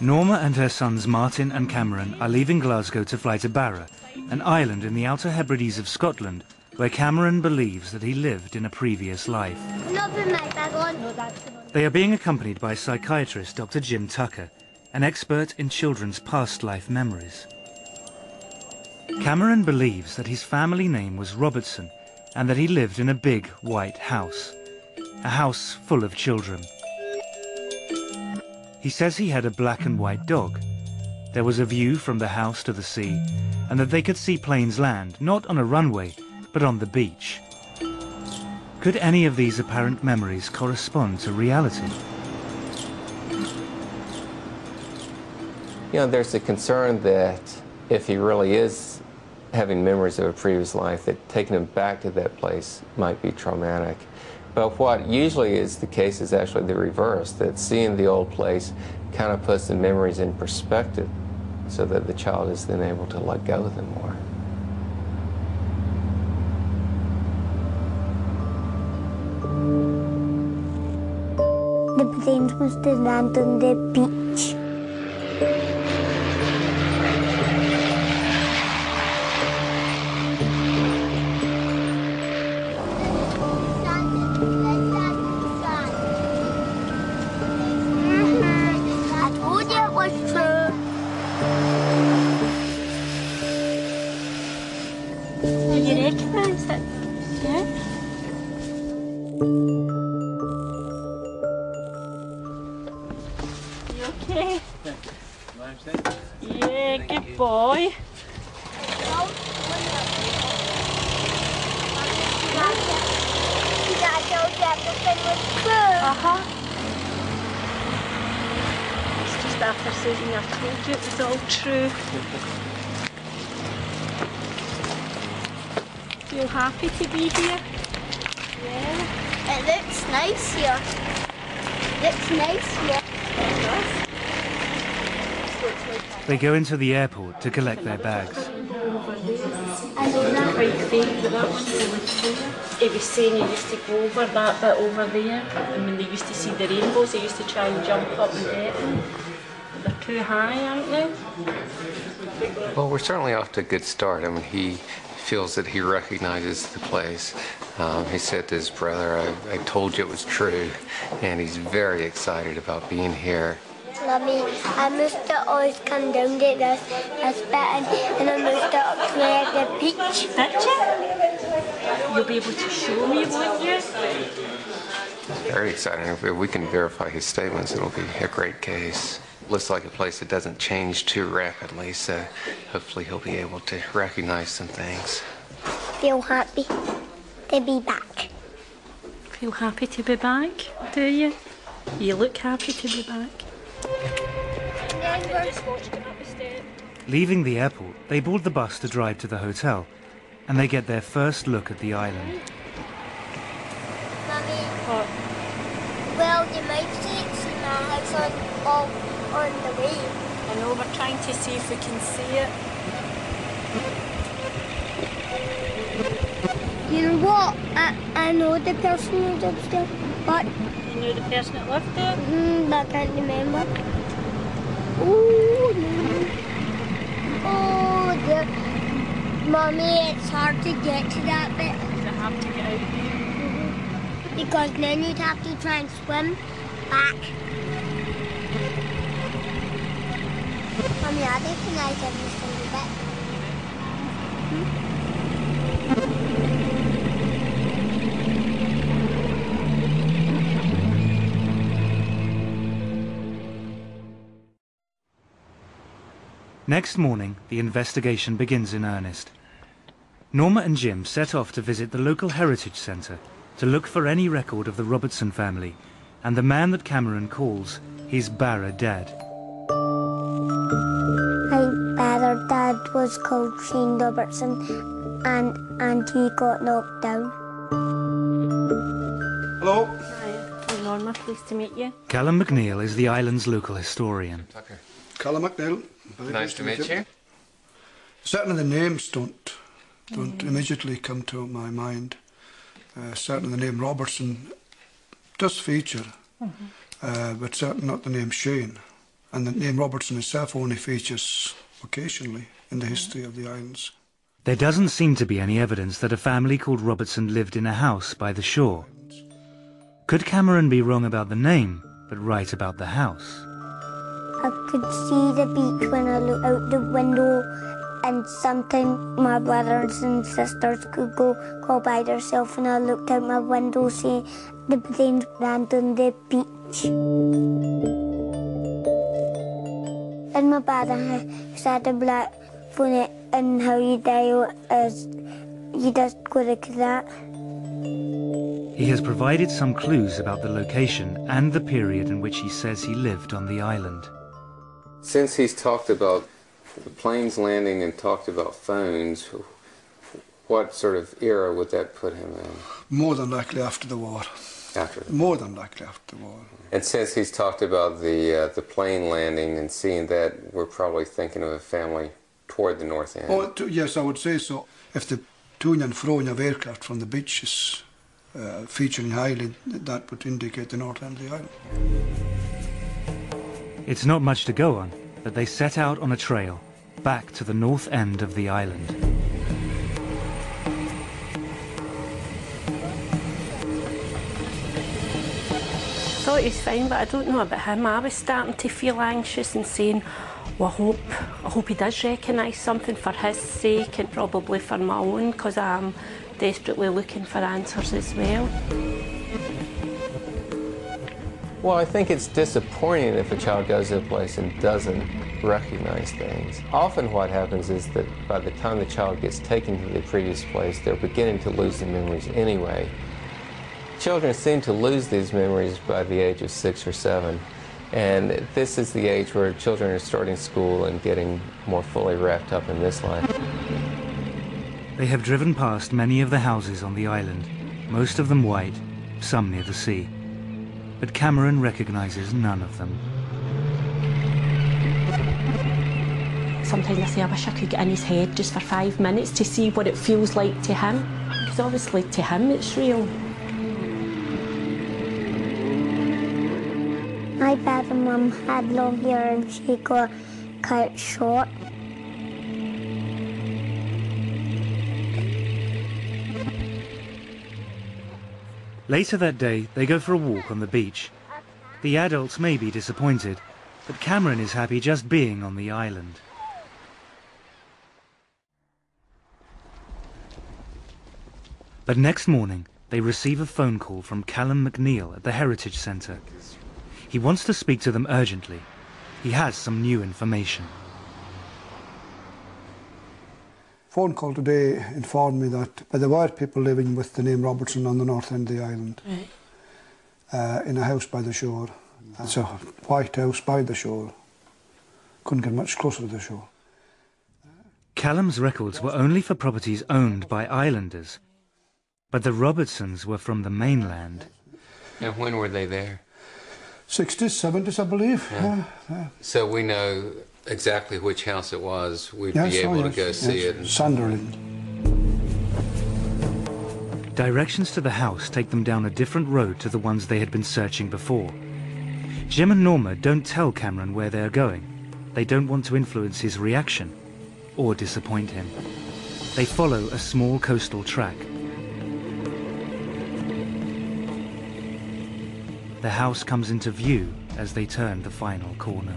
Norma and her sons Martin and Cameron are leaving Glasgow to fly to Barra, an island in the Outer Hebrides of Scotland, where Cameron believes that he lived in a previous life. They are being accompanied by psychiatrist Dr. Jim Tucker, an expert in children's past life memories. Cameron believes that his family name was Robertson and that he lived in a big white house, a house full of children. He says he had a black and white dog. There was a view from the house to the sea, and that they could see planes land, not on a runway, but on the beach. Could any of these apparent memories correspond to reality? You know, there's a concern that if he really is having memories of a previous life, that taking him back to that place might be traumatic. But what usually is the case is actually the reverse, that seeing the old place kind of puts the memories in perspective so that the child is then able to let go of them more. The planes must have landed on the beach. Yeah, good boy. It's just after Susie, I told you it was all true. Feel happy to be here? Yeah. It looks nice here. Looks nice here. They go into the airport to collect their bags. He was saying he used to go over that bit over there, and when they used to see the rainbows, they used to try and jump up and get them. They're too high, aren't they? Well, we're certainly off to a good start. I mean, he feels that he recognizes the place. He said to his brother, I told you it was true, and he's very excited about being here. Mummy, I must have always come down to this bit and I must have played the beach. Did you? You'll be able to show me, won't you? It's very exciting. If we can verify his statements, it'll be a great case. Looks like a place that doesn't change too rapidly, so hopefully he'll be able to recognize some things. Feel happy to be back. Feel happy to be back, do you? You look happy to be back. Leaving the airport, they board the bus to drive to the hotel, and they get their first look at the island. Mummy, well, you might see my house on the way. I know, we're trying to see if we can see it. You know what? I know the person who lives there, but... You know the person that lived there? But I can't remember. Oh, no. Oh, dear. Mummy, it's hard to get to that bit. Is it hard to get out there? Because then you'd have to try and swim back. Mummy, I recognize every single bit. Next morning, the investigation begins in earnest. Norma and Jim set off to visit the local heritage centre to look for any record of the Robertson family and the man that Cameron calls his Barra dad. My Barra dad was called Shane Robertson and he got knocked down. Hello. Hi, I'm Norma, pleased to meet you. Callum McNeil is the island's local historian. Tucker. Callum McNeil. Nice to meet you. Certainly the names don't immediately come to my mind. Certainly the name Robertson does feature, but certainly not the name Shane. And the name Robertson itself only features occasionally in the history of the islands. There doesn't seem to be any evidence that a family called Robertson lived in a house by the shore. Could Cameron be wrong about the name, but right about the house? I could see the beach when I looked out the window, and sometimes my brothers and sisters could go by themselves, and I looked out my window seeing the planes land on the beach. And my brother had a black bonnet, and how you dial is you just go like that. He has provided some clues about the location and the period in which he says he lived on the island. Since he's talked about the planes landing and talked about phones, what sort of era would that put him in? More than likely after the war. More than likely after the war. And since he's talked about the plane landing and seeing that, we're probably thinking of a family toward the north end. Oh, yes, I would say so. If the to and froing of aircraft from the beaches featuring highly, that would indicate the north end of the island. It's not much to go on, but they set out on a trail back to the north end of the island. I thought he was fine, but I don't know about him. I was starting to feel anxious and saying, well, I hope he does recognise something for his sake and probably for my own, because I'm desperately looking for answers as well. Well, I think it's disappointing if a child goes to a place and doesn't recognize things. Often what happens is that by the time the child gets taken to the previous place, they're beginning to lose the memories anyway. Children seem to lose these memories by the age of 6 or 7. And this is the age where children are starting school and getting more fully wrapped up in this life. They have driven past many of the houses on the island, most of them white, some near the sea. But Cameron recognizes none of them. Sometimes I say I wish I could get in his head just for 5 minutes to see what it feels like to him, because obviously to him it's real. My dad and mum had long hair and she got cut short. Later that day, they go for a walk on the beach. The adults may be disappointed, but Cameron is happy just being on the island. But next morning, they receive a phone call from Callum McNeil at the Heritage Centre. He wants to speak to them urgently. He has some new information. Phone call today informed me that there were people living with the name Robertson on the north end of the island, in a house by the shore. It's a white house by the shore. Couldn't get much closer to the shore. Callum's records were only for properties owned by islanders, but the Robertsons were from the mainland. And when were they there? 60s, 70s, I believe. Yeah. So we know exactly which house it was. We'd be able to go see it. Sunderland. Directions to the house take them down a different road to the ones they had been searching before. Jim and Norma don't tell Cameron where they're going. They don't want to influence his reaction or disappoint him. They follow a small coastal track. The house comes into view as they turn the final corner.